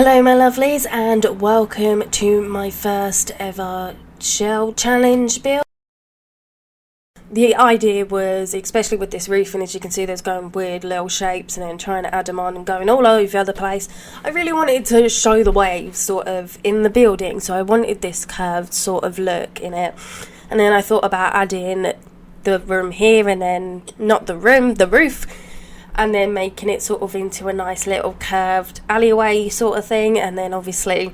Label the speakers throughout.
Speaker 1: Hello my lovelies, and welcome to my first ever shell challenge build. The idea was, especially with this roofing, as you can see there's going weird little shapes and then trying to add them on and going all over the place. I really wanted to show the waves sort of in the building, so I wanted this curved sort of look in it. And then I thought about adding the room here and then, not the room, the roof, and then making it sort of into a nice little curved alleyway sort of thing. And then obviously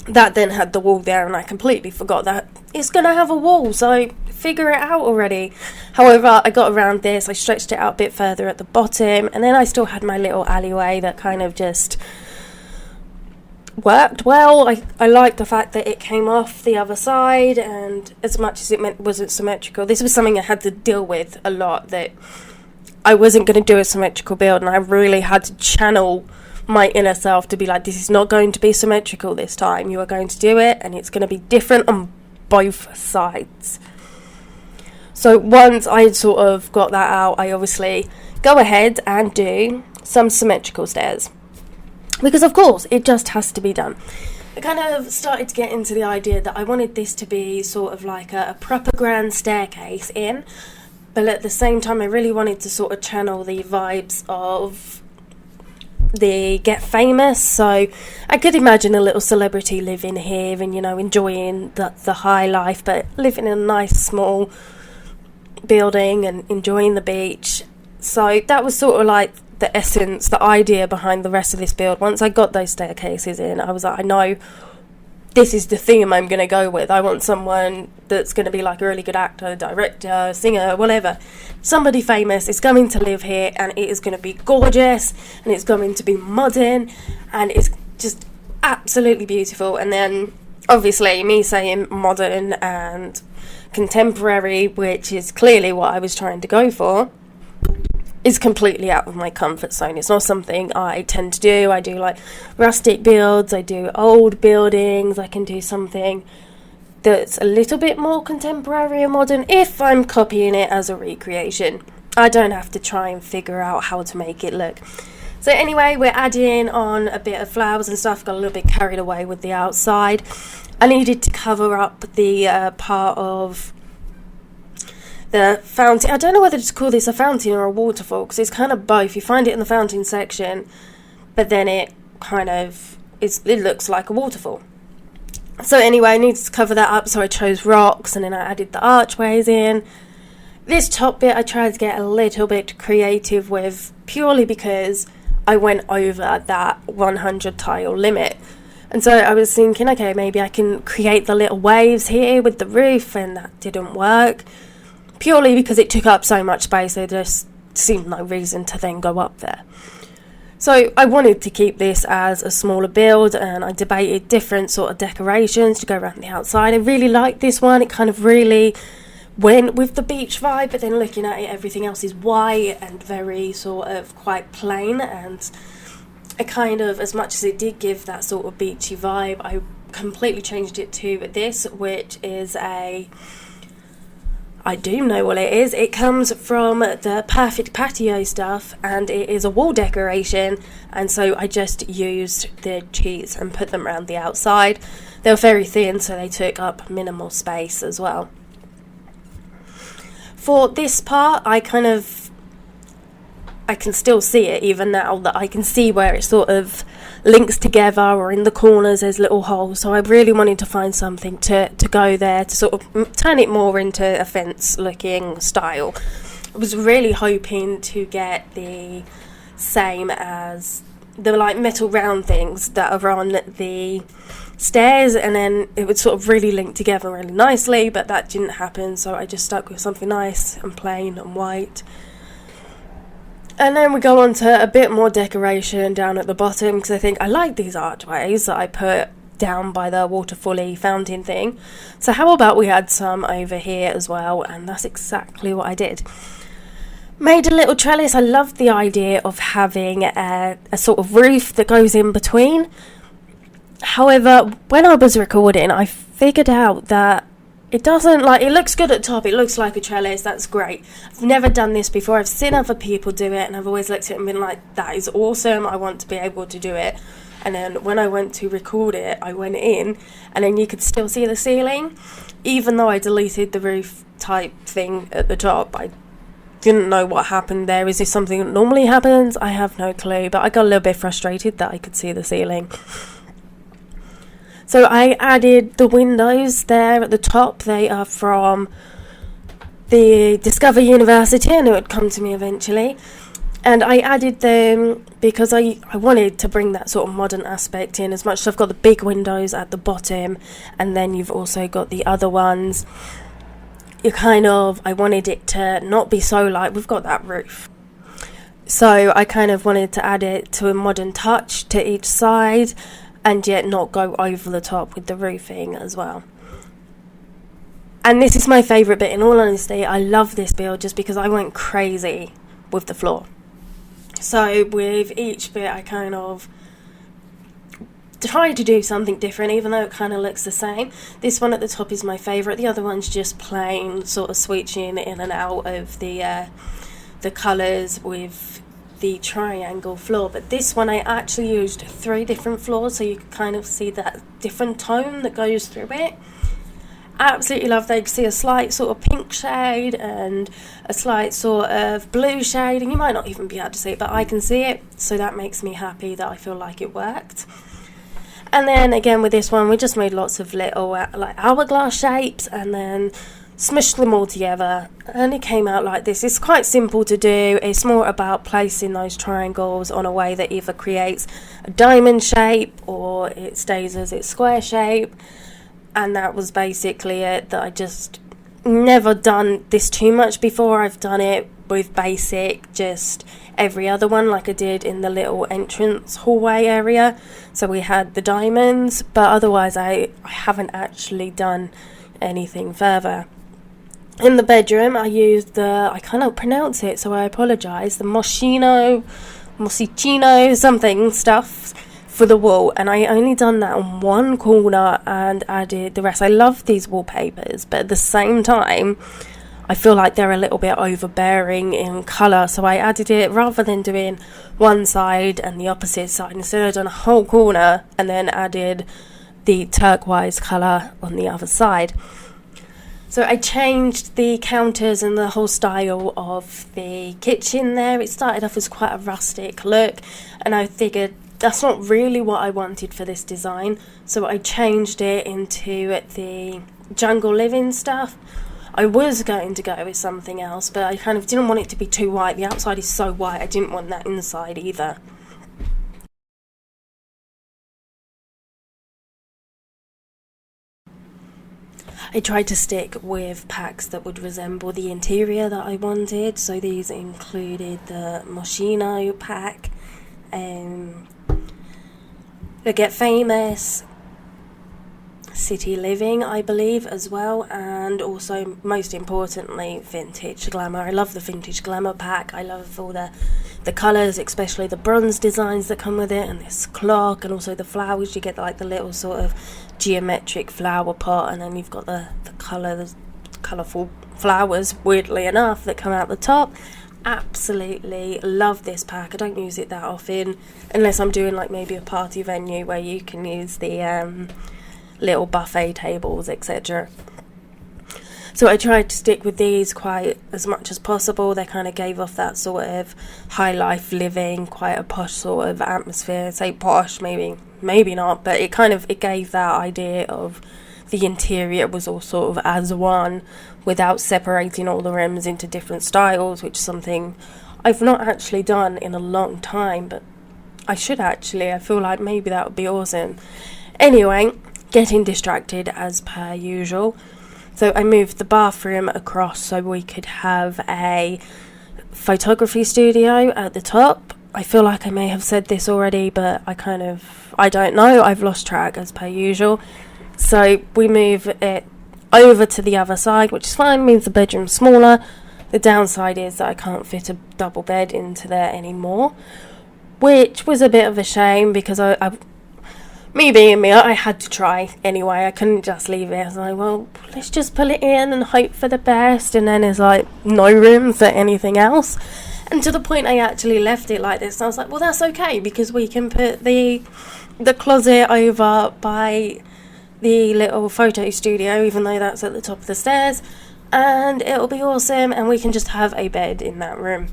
Speaker 1: that then had the wall there, and I completely forgot that it's going to have a wall, so figure it out already. However, I got around this, I stretched it out a bit further at the bottom, and then I still had my little alleyway that kind of just worked well. I liked the fact that it came off the other side, and as much as it wasn't symmetrical, this was something I had to deal with a lot, that I wasn't going to do a symmetrical build, and I really had to channel my inner self to be like, this is not going to be symmetrical this time. You are going to do it, and it's going to be different on both sides. So once I sort of got that out, I obviously go ahead and do some symmetrical stairs, because of course it just has to be done. I kind of started to get into the idea that I wanted this to be sort of like a proper grand staircase in, but at the same time I really wanted to sort of channel the vibes of the Get Famous. So I could imagine a little celebrity living here and, you know, enjoying the high life, but living in a nice small building and enjoying the beach. So that was sort of like the essence, the idea behind the rest of this build. Once I got those staircases in, I was like, I know this is the theme I'm going to go with. I want someone that's going to be like a really good actor, director, singer, whatever. Somebody famous is going to live here, and it is going to be gorgeous, and it's going to be modern, and it's just absolutely beautiful. And then obviously me saying modern and contemporary, which is clearly what I was trying to go for, is completely out of my comfort zone. It's not something I tend to do. I do like rustic builds, I do old buildings, I can do something that's a little bit more contemporary and modern if I'm copying it as a recreation. I don't have to try and figure out how to make it look. So anyway, we're adding on a bit of flowers and stuff. Got a little bit carried away with the outside. I needed to cover up the part of the fountain. I don't know whether to call this a fountain or a waterfall, because it's kind of both. You find it in the fountain section, but then it kind of it looks like a waterfall. So anyway, I needed to cover that up, so I chose rocks, and then I added the archways in. This top bit I tried to get a little bit creative with, purely because I went over that 100 tile limit. And so I was thinking, okay, maybe I can create the little waves here with the roof, and that didn't work. Purely because it took up so much space, there just seemed no reason to then go up there. So I wanted to keep this as a smaller build, and I debated different sort of decorations to go around the outside. I really liked this one. It kind of really went with the beach vibe, but then looking at it, everything else is white and very sort of quite plain, and I kind of, as much as it did give that sort of beachy vibe, I completely changed it to this, which is I do know what it is. It comes from the Perfect Patio stuff, and it is a wall decoration, and so I just used the cheats and put them around the outside. They were very thin, so they took up minimal space as well. For this part, I can still see it even now, that I can see where it sort of links together, or in the corners there's little holes. So I really wanted to find something to go there to sort of turn it more into a fence looking style. I was really hoping to get the same as the like metal round things that are on the stairs, and then it would sort of really link together really nicely, but that didn't happen, so I just stuck with something nice and plain and white. And then we go on to a bit more decoration down at the bottom, because I think I like these archways that I put down by the waterfally fountain thing. So how about we add some over here as well? And that's exactly what I did. Made a little trellis. I love the idea of having a sort of roof that goes in between. However, when I was recording, I figured out that it doesn't, like, it looks good at the top, it looks like a trellis, that's great. I've never done this before, I've seen other people do it, and I've always looked at it and been like, that is awesome, I want to be able to do it. And then when I went to record it, I went in, and then you could still see the ceiling. Even though I deleted the roof type thing at the top, I didn't know what happened there. Is this something that normally happens? I have no clue, but I got a little bit frustrated that I could see the ceiling. So I added the windows there at the top. They are from the Discover University, and it would come to me eventually. And I added them because I wanted to bring that sort of modern aspect in as much. So I've got the big windows at the bottom, and then you've also got the other ones. I wanted it to not be so light. We've got that roof. So I kind of wanted to add it to a modern touch to each side, and yet not go over the top with the roofing as well. And this is my favourite bit, in all honesty. I love this build just because I went crazy with the floor. So with each bit I kind of tried to do something different, even though it kind of looks the same. This one at the top is my favourite. The other one's just plain sort of switching in and out of the colours with the triangle floor. But this one I actually used 3 different floors, so you can kind of see that different tone that goes through it. Absolutely love that. You can see a slight sort of pink shade and a slight sort of blue shade, and you might not even be able to see it, but I can see it, so that makes me happy that I feel like it worked. And then again with this one, we just made lots of little like hourglass shapes and then smushed them all together, and it came out like this. It's quite simple to do. It's more about placing those triangles on a way that either creates a diamond shape or it stays as its square shape. And that was basically it. That I just never done this too much before. I've done it with basic, just every other one, like I did in the little entrance hallway area. So we had the diamonds, but otherwise I haven't actually done anything further. In the bedroom, I used I cannot pronounce it, so I apologise, the Moschino, something stuff for the wall, and I only done that on one corner and added the rest. I love these wallpapers, but at the same time I feel like they're a little bit overbearing in colour, so I added it rather than doing one side and the opposite side. Instead I've done a whole corner and then added the turquoise colour on the other side. So I changed the counters and the whole style of the kitchen there. It started off as quite a rustic look, and I figured that's not really what I wanted for this design, so I changed it into the jungle living stuff. I was going to go with something else, but I kind of didn't want it to be too white. The outside is so white, I didn't want that inside either. I tried to stick with packs that would resemble the interior that I wanted, so these included the Moschino pack, the Get Famous, City Living, I believe, as well, and also, most importantly, Vintage Glamour. I love the Vintage Glamour pack. I love all the colours, especially the bronze designs that come with it, and this clock, and also the flowers. You get like the little sort of geometric flower pot, and then you've got the colourful flowers, weirdly enough, that come out the top. Absolutely love this pack. I don't use it that often unless I'm doing like maybe a party venue where you can use the little buffet tables, etc. So I tried to stick with these quite as much as possible. They kind of gave off that sort of high life living, quite a posh sort of atmosphere. Say posh, maybe not, but it gave that idea of the interior was all sort of as one, without separating all the rooms into different styles, which is something I've not actually done in a long time, but I should actually. I feel like maybe that would be awesome. Anyway, getting distracted as per usual. So I moved the bathroom across so we could have a photography studio at the top. I feel like I may have said this already, but I don't know. I've lost track as per usual. So we move it over to the other side, which is fine, means the bedroom's smaller. The downside is that I can't fit a double bed into there anymore, which was a bit of a shame because me being me, I had to try anyway. I couldn't just leave it. I was like, well, let's just pull it in and hope for the best, and then there's like no room for anything else. And to the point I actually left it like this, and I was like, well, that's okay, because we can put the the closet over by the little photo studio, even though that's at the top of the stairs, and it'll be awesome, and we can just have a bed in that room.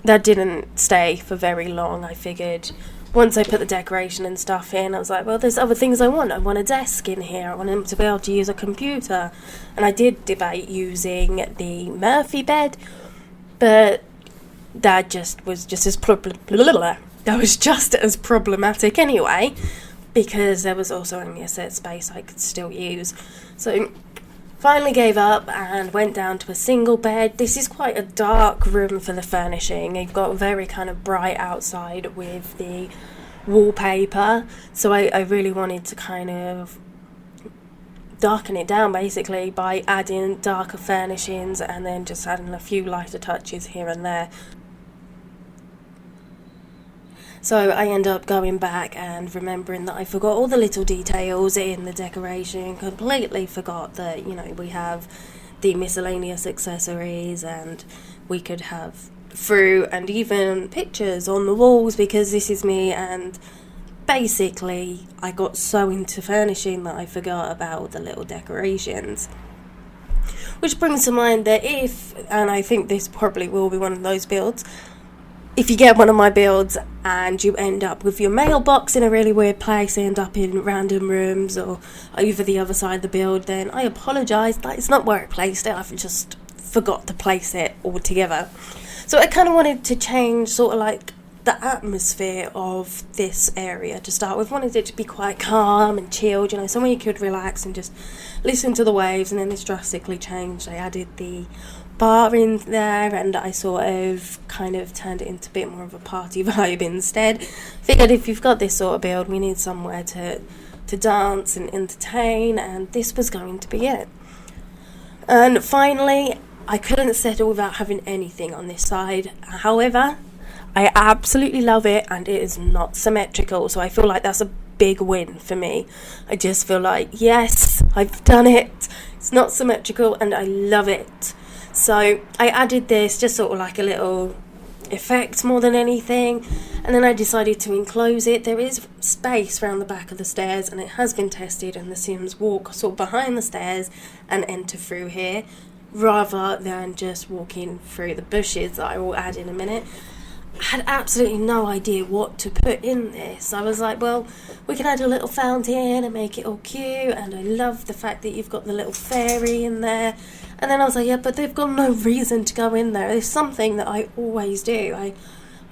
Speaker 1: That didn't stay for very long. I figured once I put the decoration and stuff in, I was like, well, there's other things I want. I want a desk in here. I want him to be able to use a computer. And I did debate using the Murphy bed, but that was just as problematic anyway, because there was also only a set space I could still use. So finally gave up and went down to a single bed. This is quite a dark room for the furnishing. You've got very kind of bright outside with the wallpaper, so I really wanted to kind of darken it down basically by adding darker furnishings and then just adding a few lighter touches here and there. So I end up going back and remembering that I forgot all the little details in the decoration, completely forgot that, we have the miscellaneous accessories and we could have fruit and even pictures on the walls, because this is me, and basically I got so into furnishing that I forgot about the little decorations. Which brings to mind that and I think this probably will be one of those builds, if you get one of my builds and you end up with your mailbox in a really weird place, end up in random rooms or over the other side of the build, then I apologise. That is not where I placed it. I've just forgot to place it altogether. So I kind of wanted to change sort of like the atmosphere of this area to start with. Wanted it to be quite calm and chilled, somewhere you could relax and just listen to the waves, and then this drastically changed. I added the bar in there and I sort of kind of turned it into a bit more of a party vibe instead. Figured if you've got this sort of build, we need somewhere to dance and entertain, and this was going to be it. And finally, I couldn't settle without having anything on this side. However, I absolutely love it, and it is not symmetrical, so I feel like that's a big win for me. I just feel like, yes, I've done it. It's not symmetrical and I love it. So I added this just sort of like a little effect more than anything, and then I decided to enclose it. There is space around the back of the stairs, and it has been tested, and the Sims walk sort of behind the stairs and enter through here rather than just walking through the bushes that I will add in a minute. I had absolutely no idea what to put in this. I was like, well, we can add a little fountain and make it all cute, and I love the fact that you've got the little fairy in there. And then I was like, yeah, but they've got no reason to go in there. It's something that I always do.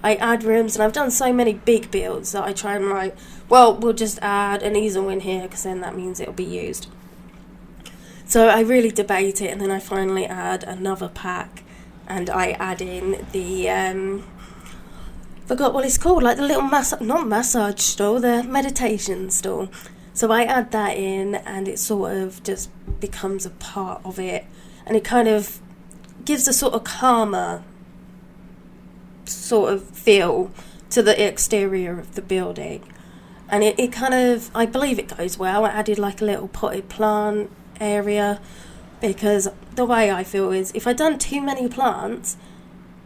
Speaker 1: I add rooms, and I've done so many big builds that I try and we'll just add an easel in here because then that means it'll be used. So I really debate it, and then I finally add another pack, and I add in the forgot what it's called, like the little not massage stool, the meditation stool. So I add that in, and it sort of just becomes a part of it, and it kind of gives a sort of calmer sort of feel to the exterior of the building. And it kind of, I believe it goes well. I added like a little potted plant area, because the way I feel is if I'd done too many plants,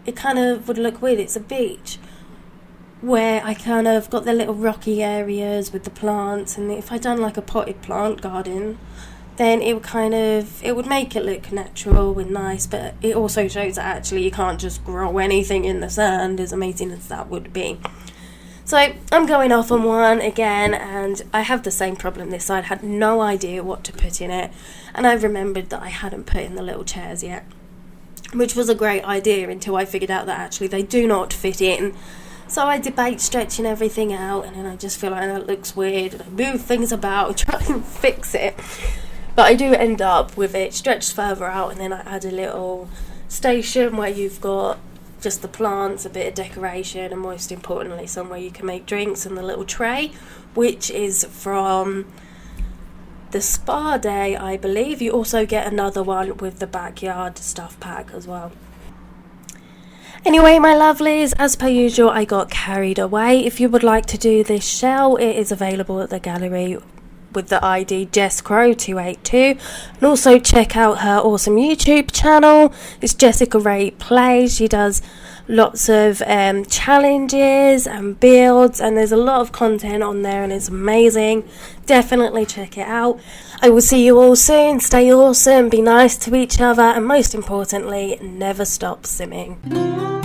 Speaker 1: it kind of would look weird. It's a beach where I kind of got the little rocky areas with the plants, and if I'd done like a potted plant garden, then it would make it look natural and nice, but it also shows that actually you can't just grow anything in the sand, as amazing as that would be. So I'm going off on one again, and I have the same problem this side. I had no idea what to put in it, and I remembered that I hadn't put in the little chairs yet, which was a great idea until I figured out that actually they do not fit in. So I debate stretching everything out, and then I just feel like that looks weird, and I move things about and try and fix it. But I do end up with it stretched further out, and then I add a little station where you've got just the plants, a bit of decoration, and most importantly somewhere you can make drinks, and the little tray, which is from the spa day, I believe. You also get another one with the backyard stuff pack as well. Anyway, my lovelies, as per usual, I got carried away. If you would like to do this shell, it is available at the gallery with the ID JessCrow282, and also check out her awesome YouTube channel. It's Jessica Ray Plays. She does lots of challenges and builds, and there's a lot of content on there, and it's amazing. Definitely check it out. I will see you all soon. Stay awesome, be nice to each other, and most importantly, never stop simming.